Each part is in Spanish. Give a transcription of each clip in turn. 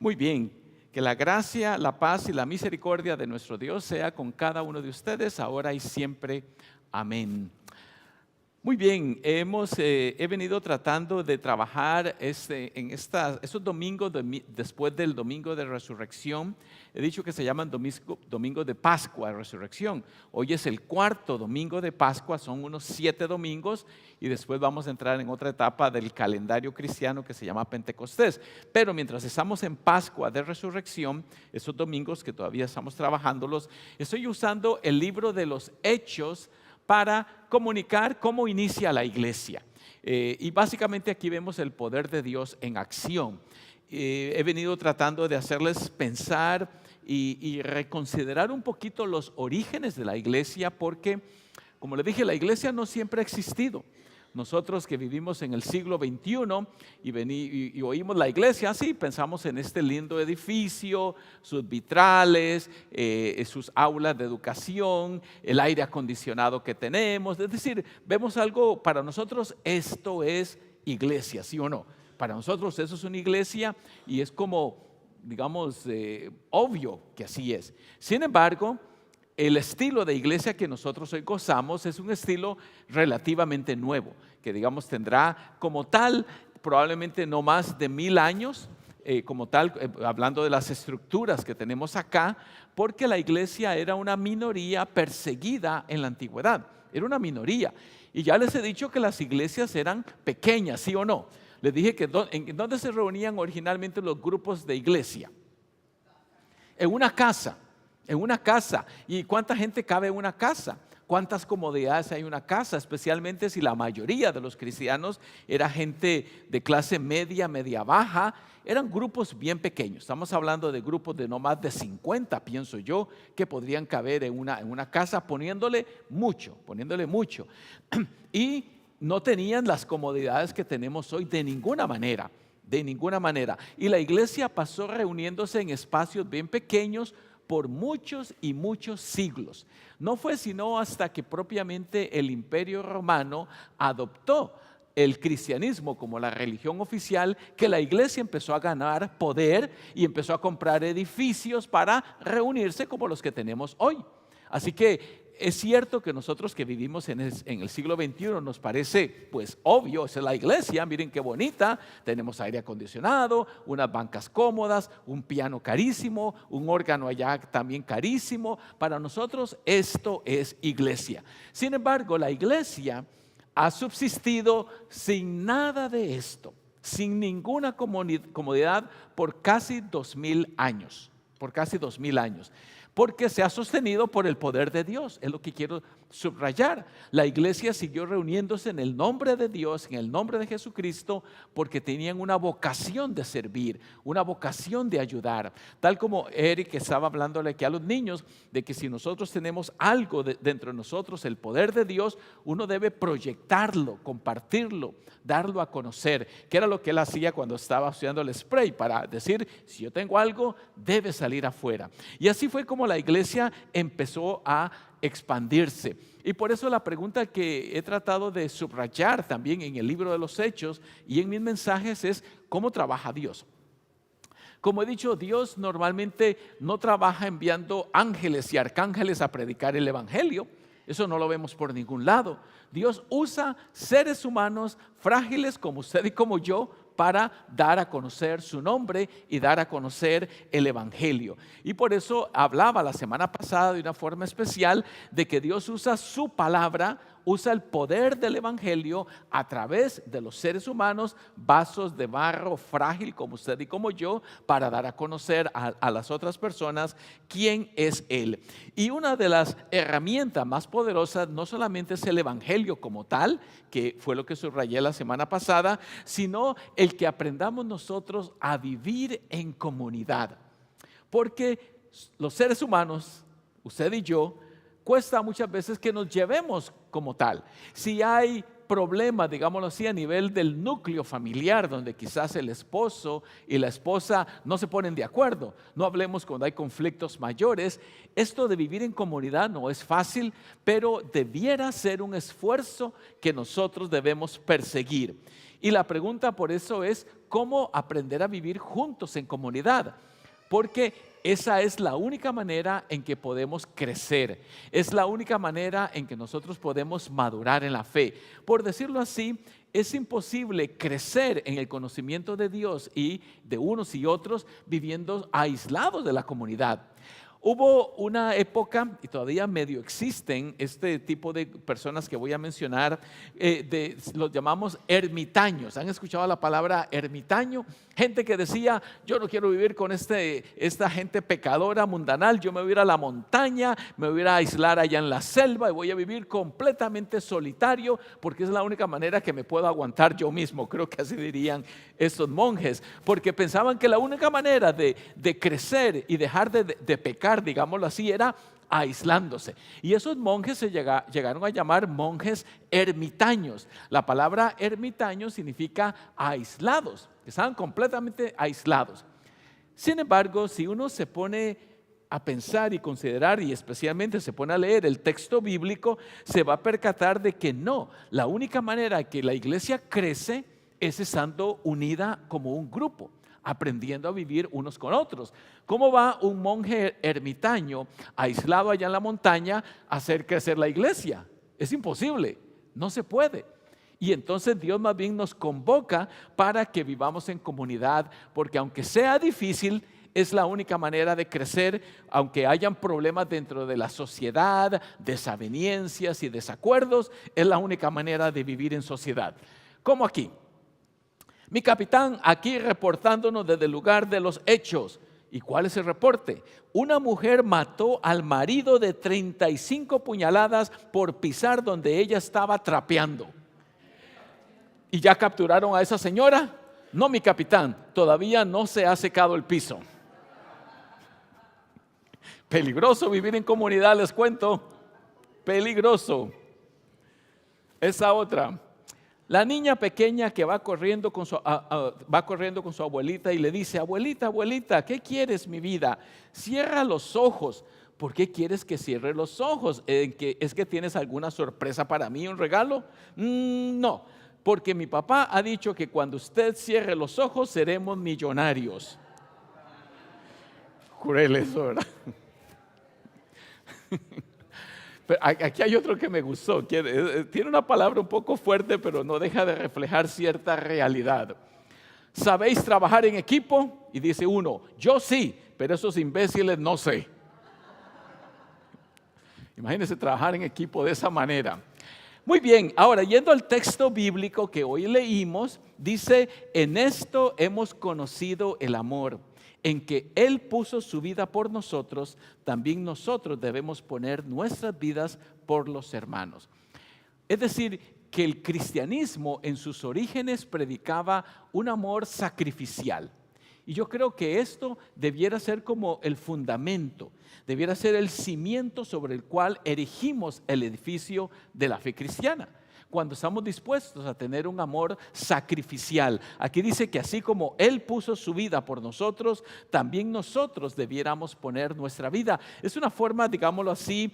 Muy bien, que la gracia, la paz y la misericordia de nuestro Dios sea con cada uno de ustedes, ahora y siempre. Amén. Muy bien, he venido tratando de trabajar estos domingos después del domingo de resurrección. He dicho que se llaman domingo de Pascua, resurrección. Hoy es el cuarto domingo de Pascua, son unos 7 domingos y después vamos a entrar en otra etapa del calendario cristiano que se llama Pentecostés. Pero mientras estamos en Pascua de resurrección, esos domingos que todavía estamos trabajándolos, estoy usando el libro de los Hechos para comunicar cómo inicia la iglesia. Y básicamente aquí vemos el poder de Dios en acción. He venido tratando de hacerles pensar y reconsiderar un poquito los orígenes de la iglesia porque, como les dije, la iglesia no siempre ha existido. Nosotros que vivimos en el siglo XXI y oímos la iglesia, sí, pensamos en este lindo edificio, sus vitrales, sus aulas de educación, el aire acondicionado que tenemos. Es decir, vemos algo, para nosotros esto es iglesia, ¿sí o no? Para nosotros eso es una iglesia y es como, digamos, obvio que así es. Sin embargo, el estilo de iglesia que nosotros hoy gozamos es un estilo relativamente nuevo, que digamos tendrá como tal probablemente no más de 1000 años, como tal, hablando de las estructuras que tenemos acá, porque la iglesia era una minoría perseguida en la antigüedad, era una minoría. Y ya les he dicho que las iglesias eran pequeñas, ¿sí o no? Les dije que ¿en dónde se reunían originalmente los grupos de iglesia? En una casa. En una casa. ¿Y cuánta gente cabe en una casa? ¿Cuántas comodidades hay en una casa? Especialmente si la mayoría de los cristianos era gente de clase media, media baja. Eran grupos bien pequeños. Estamos hablando de grupos de no más de 50, pienso yo, que podrían caber en una casa poniéndole mucho. Y no tenían las comodidades que tenemos hoy de ninguna manera. De ninguna manera. Y la iglesia pasó reuniéndose en espacios bien pequeños por muchos y muchos siglos. No fue sino hasta que propiamente el Imperio Romano adoptó el cristianismo como la religión oficial que la iglesia empezó a ganar poder y empezó a comprar edificios para reunirse como los que tenemos hoy. Así que es cierto que nosotros que vivimos en el siglo XXI nos parece pues obvio, esa es la iglesia, miren qué bonita, tenemos aire acondicionado, unas bancas cómodas, un piano carísimo, un órgano allá también carísimo. Para nosotros esto es iglesia. Sin embargo, la iglesia ha subsistido sin nada de esto, sin ninguna comodidad por casi 2000 años, porque se ha sostenido por el poder de Dios, es lo que quiero subrayar. La iglesia siguió reuniéndose en el nombre de Dios, en el nombre de Jesucristo, porque tenían una vocación de servir, una vocación de ayudar. Tal como Eric estaba hablándole aquí a los niños, de que si nosotros tenemos algo dentro de nosotros, el poder de Dios, uno debe proyectarlo, compartirlo, darlo a conocer, que era lo que él hacía cuando estaba estudiando el spray, para decir, si yo tengo algo, debe salir afuera. Y así fue como la iglesia empezó a expandirse. Y por eso la pregunta que he tratado de subrayar también en el libro de los Hechos y en mis mensajes es: ¿cómo trabaja Dios? Como he dicho, Dios normalmente no trabaja enviando ángeles y arcángeles a predicar el evangelio. Eso no lo vemos por ningún lado. Dios usa seres humanos frágiles como usted y como yo para dar a conocer su nombre y dar a conocer el evangelio. Y por eso hablaba la semana pasada de una forma especial de que Dios usa su palabra, usa el poder del evangelio a través de los seres humanos, vasos de barro frágil como usted y como yo, para dar a conocer a las otras personas quién es Él. Y una de las herramientas más poderosas no solamente es el evangelio como tal, que fue lo que subrayé la semana pasada, sino el que aprendamos nosotros a vivir en comunidad. Porque los seres humanos, usted y yo, cuesta muchas veces que nos llevemos como tal. Si hay problemas, digámoslo así, a nivel del núcleo familiar, donde quizás el esposo y la esposa no se ponen de acuerdo. No hablemos cuando hay conflictos mayores. Esto de vivir en comunidad no es fácil, pero debiera ser un esfuerzo que nosotros debemos perseguir. Y la pregunta por eso es, ¿cómo aprender a vivir juntos en comunidad? Porque esa es la única manera en que podemos crecer, es la única manera en que nosotros podemos madurar en la fe. Por decirlo así, es imposible crecer en el conocimiento de Dios y de unos y otros viviendo aislados de la comunidad. Hubo una época, y todavía medio existen este tipo de personas que voy a mencionar, los llamamos ermitaños. ¿Han escuchado la palabra ermitaño? Gente que decía, yo no quiero vivir con esta gente pecadora, mundanal, yo me voy a ir a la montaña, me voy a ir a aislar allá en la selva y voy a vivir completamente solitario porque es la única manera que me puedo aguantar yo mismo. Creo que así dirían estos monjes, porque pensaban que la única manera de crecer y dejar de pecar, digámoslo así, era aislándose. Y esos monjes se llegaron a llamar monjes ermitaños. La palabra ermitaño significa aislados, estaban completamente aislados. Sin embargo, si uno se pone a pensar y considerar, y especialmente se pone a leer el texto bíblico, se va a percatar de que no, la única manera que la iglesia crece es estando unida como un grupo, aprendiendo a vivir unos con otros. ¿Cómo va un monje ermitaño aislado allá en la montaña a hacer crecer la iglesia? Es imposible, no se puede. Y entonces Dios más bien nos convoca para que vivamos en comunidad, porque aunque sea difícil, es la única manera de crecer, aunque hayan problemas dentro de la sociedad, desavenencias y desacuerdos, es la única manera de vivir en sociedad. Como aquí. Mi capitán aquí reportándonos desde el lugar de los hechos. ¿Y cuál es el reporte? Una mujer mató al marido de 35 puñaladas por pisar donde ella estaba trapeando. ¿Y ya capturaron a esa señora? No, mi capitán, todavía no se ha secado el piso. Peligroso vivir en comunidad, les cuento. Peligroso. Esa otra. La niña pequeña que va corriendo con su abuelita y le dice, abuelita, abuelita, ¿qué quieres, mi vida? Cierra los ojos. ¿Por qué quieres que cierre los ojos? ¿Es que tienes alguna sorpresa para mí, un regalo? No, porque mi papá ha dicho que cuando usted cierre los ojos seremos millonarios. Cruel eso, ¿verdad? Pero aquí hay otro que me gustó, tiene una palabra un poco fuerte, pero no deja de reflejar cierta realidad. ¿Sabéis trabajar en equipo? Y dice uno, yo sí, pero esos imbéciles no sé. Imagínense trabajar en equipo de esa manera. Muy bien, ahora yendo al texto bíblico que hoy leímos, dice, en esto hemos conocido el amor, en que Él puso su vida por nosotros, también nosotros debemos poner nuestras vidas por los hermanos. Es decir, que el cristianismo en sus orígenes predicaba un amor sacrificial. Y yo creo que esto debiera ser como el fundamento, debiera ser el cimiento sobre el cual erigimos el edificio de la fe cristiana. Cuando estamos dispuestos a tener un amor sacrificial. Aquí dice que así como Él puso su vida por nosotros, también nosotros debiéramos poner nuestra vida. Es una forma, digámoslo así,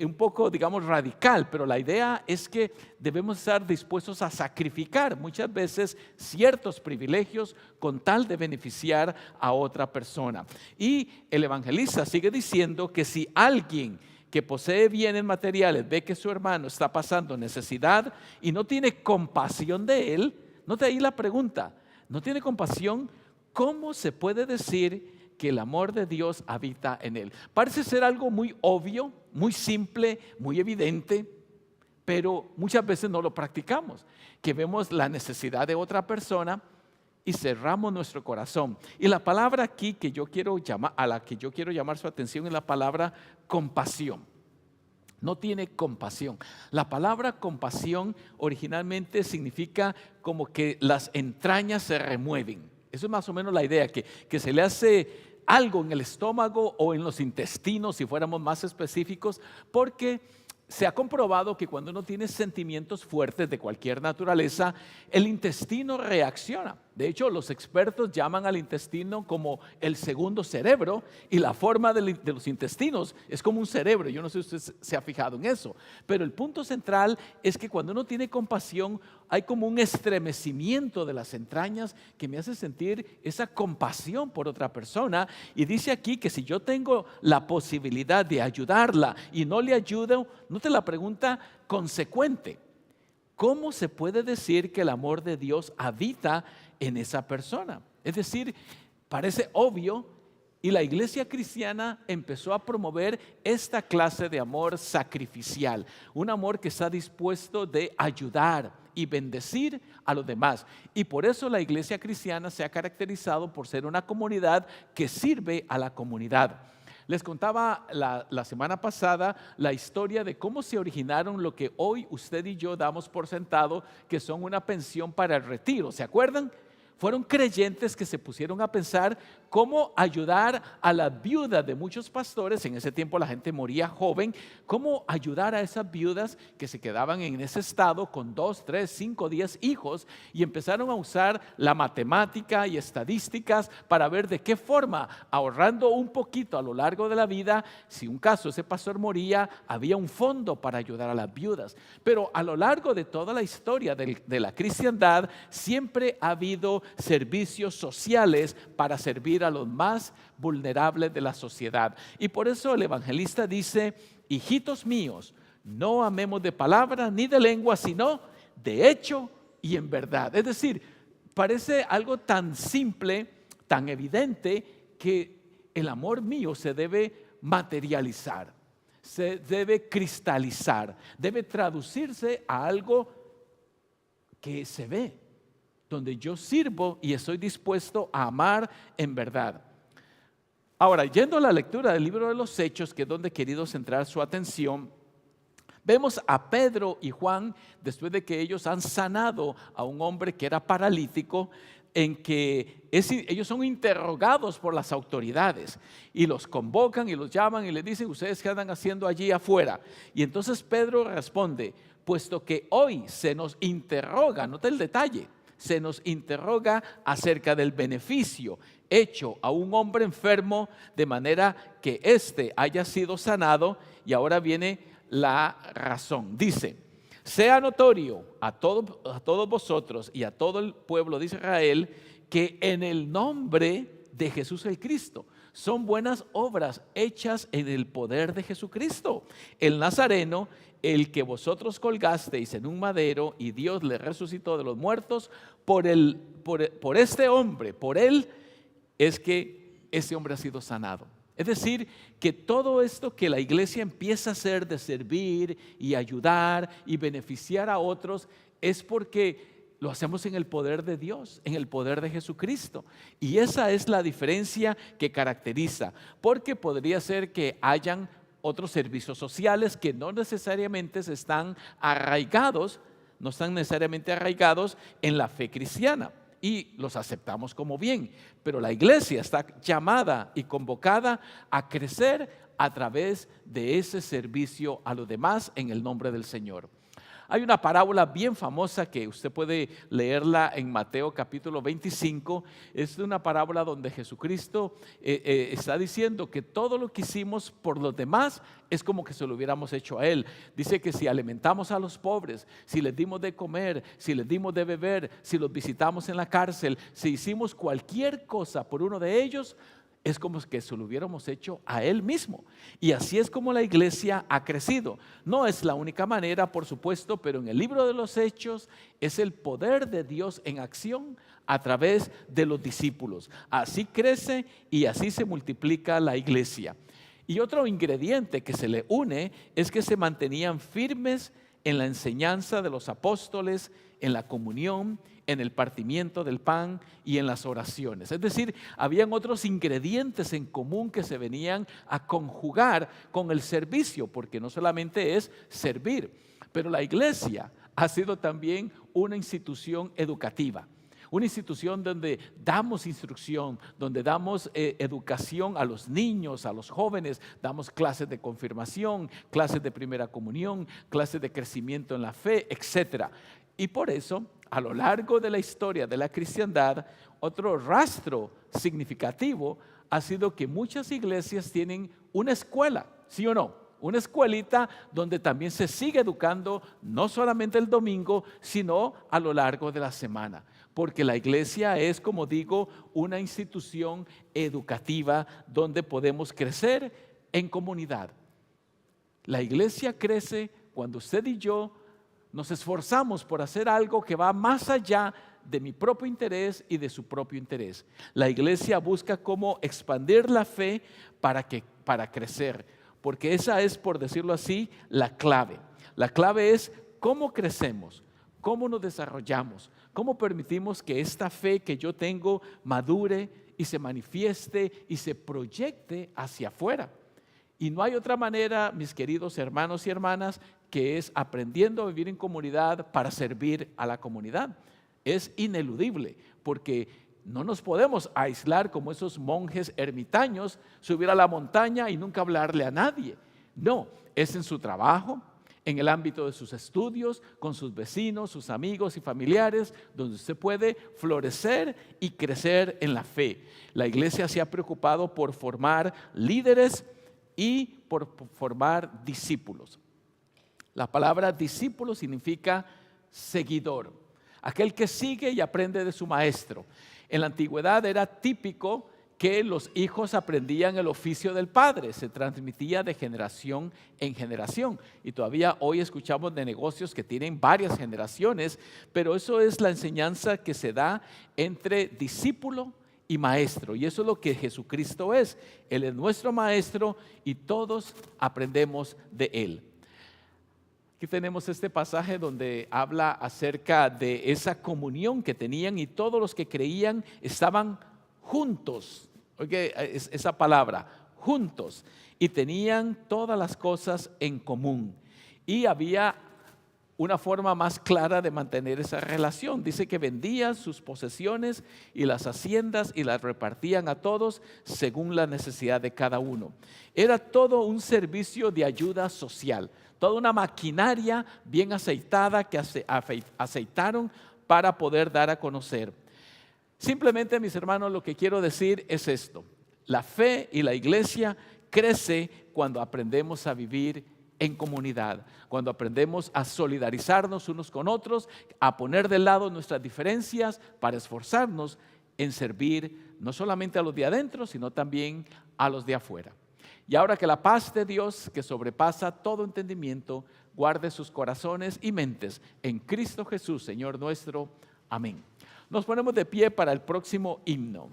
un poco, digamos, radical, pero la idea es que debemos estar dispuestos a sacrificar muchas veces ciertos privilegios con tal de beneficiar a otra persona. Y el evangelista sigue diciendo que si alguien que posee bienes materiales ve que su hermano está pasando necesidad y no tiene compasión de él, note ahí la pregunta, no tiene compasión, ¿cómo se puede decir que el amor de Dios habita en él? Parece ser algo muy obvio, muy simple, muy evidente, pero muchas veces no lo practicamos, que vemos la necesidad de otra persona y cerramos nuestro corazón. Y la palabra aquí que yo quiero llamar, a la que yo quiero llamar su atención es la palabra compasión. No tiene compasión. La palabra compasión originalmente significa como que las entrañas se remueven. Eso es más o menos la idea, que se le hace algo en el estómago o en los intestinos, si fuéramos más específicos, porque se ha comprobado que cuando uno tiene sentimientos fuertes de cualquier naturaleza, el intestino reacciona. De hecho, los expertos llaman al intestino como el segundo cerebro, y la forma de los intestinos es como un cerebro. Yo no sé si usted se ha fijado en eso, pero el punto central es que cuando uno tiene compasión, hay como un estremecimiento de las entrañas que me hace sentir esa compasión por otra persona. Y dice aquí que si yo tengo la posibilidad de ayudarla y no le ayudo, note la pregunta consecuente: ¿cómo se puede decir que el amor de Dios habita en esa persona? Es decir, parece obvio, y la iglesia cristiana empezó a promover esta clase de amor sacrificial, un amor que está dispuesto de ayudar y bendecir a los demás. Y por eso la iglesia cristiana se ha caracterizado por ser una comunidad que sirve a la comunidad. Les contaba la semana pasada la historia de cómo se originaron lo que hoy usted y yo damos por sentado, que son una pensión para el retiro. ¿Se acuerdan? Fueron creyentes que se pusieron a pensar cómo ayudar a las viudas de muchos pastores. En ese tiempo la gente moría joven. Cómo ayudar a esas viudas que se quedaban en ese estado con 2, 3, 5, 10 hijos, y empezaron a usar la matemática y estadísticas para ver de qué forma, ahorrando un poquito a lo largo de la vida, si un caso ese pastor moría, había un fondo para ayudar a las viudas. Pero a lo largo de toda la historia de la cristiandad siempre ha habido servicios sociales para servir a los más vulnerables de la sociedad. Y por eso el evangelista dice: hijitos míos, no amemos de palabra ni de lengua, sino de hecho y en verdad. Es decir, parece algo tan simple, tan evidente, que el amor mío se debe materializar, se debe cristalizar, debe traducirse a algo que se ve, donde yo sirvo y estoy dispuesto a amar en verdad. Ahora, yendo a la lectura del libro de los Hechos, que es donde he querido centrar su atención, vemos a Pedro y Juan, después de que ellos han sanado a un hombre que era paralítico, en que ellos son interrogados por las autoridades y los convocan y los llaman y les dicen: ¿ustedes qué andan haciendo allí afuera? Y entonces Pedro responde: puesto que hoy se nos interroga, nota el detalle, se nos interroga acerca del beneficio hecho a un hombre enfermo, de manera que éste haya sido sanado. Y ahora viene la razón. Dice: sea notorio a todos vosotros y a todo el pueblo de Israel que en el nombre de Jesús el Cristo son buenas obras hechas en el poder de Jesucristo, el Nazareno, el que vosotros colgasteis en un madero y Dios le resucitó de los muertos. Por este hombre, por él es que ese hombre ha sido sanado. Es decir, que todo esto que la iglesia empieza a hacer de servir y ayudar y beneficiar a otros es porque lo hacemos en el poder de Dios, en el poder de Jesucristo. Y esa es la diferencia que caracteriza, porque podría ser que hayan otros servicios sociales que no necesariamente están necesariamente arraigados en la fe cristiana, y los aceptamos como bien, pero la iglesia está llamada y convocada a crecer a través de ese servicio a los demás en el nombre del Señor. Hay una parábola bien famosa que usted puede leerla en Mateo capítulo 25. Es una parábola donde Jesucristo está diciendo que todo lo que hicimos por los demás es como que se lo hubiéramos hecho a Él. Dice que si alimentamos a los pobres, si les dimos de comer, si les dimos de beber, si los visitamos en la cárcel, si hicimos cualquier cosa por uno de ellos, es como que se lo hubiéramos hecho a Él mismo. Y así es como la iglesia ha crecido. No es la única manera, por supuesto, pero en el libro de los Hechos es el poder de Dios en acción a través de los discípulos. Así crece y así se multiplica la iglesia. Y otro ingrediente que se le une es que se mantenían firmes en la enseñanza de los apóstoles, en la comunión, en el partimiento del pan y en las oraciones. Es decir, habían otros ingredientes en común que se venían a conjugar con el servicio, porque no solamente es servir, pero la iglesia ha sido también una institución educativa, Una institución donde damos instrucción, donde damos educación a los niños, a los jóvenes, damos clases de confirmación, clases de primera comunión, clases de crecimiento en la fe, etc. Y por eso, a lo largo de la historia de la cristiandad, otro rastro significativo ha sido que muchas iglesias tienen una escuela, ¿sí o no? Una escuelita donde también se sigue educando, no solamente el domingo, sino a lo largo de la semana. Porque la iglesia es, como digo, una institución educativa donde podemos crecer en comunidad. La iglesia crece cuando usted y yo nos esforzamos por hacer algo que va más allá de mi propio interés y de su propio interés. La iglesia busca cómo expandir la fe para crecer. Porque esa es, por decirlo así, la clave. La clave es cómo crecemos, cómo nos desarrollamos, cómo permitimos que esta fe que yo tengo madure y se manifieste y se proyecte hacia afuera. Y no hay otra manera, mis queridos hermanos y hermanas, que es aprendiendo a vivir en comunidad para servir a la comunidad. Es ineludible, porque no nos podemos aislar como esos monjes ermitaños, subir a la montaña y nunca hablarle a nadie. No, es en su trabajo, en el ámbito de sus estudios, con sus vecinos, sus amigos y familiares, donde usted puede florecer y crecer en la fe. La iglesia se ha preocupado por formar líderes y por formar discípulos. La palabra discípulo significa seguidor, aquel que sigue y aprende de su maestro. En la antigüedad era típico que los hijos aprendían el oficio del padre, se transmitía de generación en generación. Y todavía hoy escuchamos de negocios que tienen varias generaciones, pero eso es la enseñanza que se da entre discípulo y maestro. Y eso es lo que Jesucristo es. Él es nuestro maestro y todos aprendemos de Él. Aquí tenemos este pasaje donde habla acerca de esa comunión que tenían y todos los que creían estaban juntos. Oye, esa palabra, juntos. Y tenían todas las cosas en común. Y había una forma más clara de mantener esa relación. Dice que vendían sus posesiones y las haciendas y las repartían a todos según la necesidad de cada uno. Era todo un servicio de ayuda social. Toda una maquinaria bien aceitada que aceitaron para poder dar a conocer. Simplemente, mis hermanos, lo que quiero decir es esto. La fe y la iglesia crece cuando aprendemos a vivir en comunidad, cuando aprendemos a solidarizarnos unos con otros, a poner de lado nuestras diferencias para esforzarnos en servir no solamente a los de adentro, sino también a los de afuera. Y ahora que la paz de Dios, que sobrepasa todo entendimiento, guarde sus corazones y mentes en Cristo Jesús, Señor nuestro. Amén. Nos ponemos de pie para el próximo himno.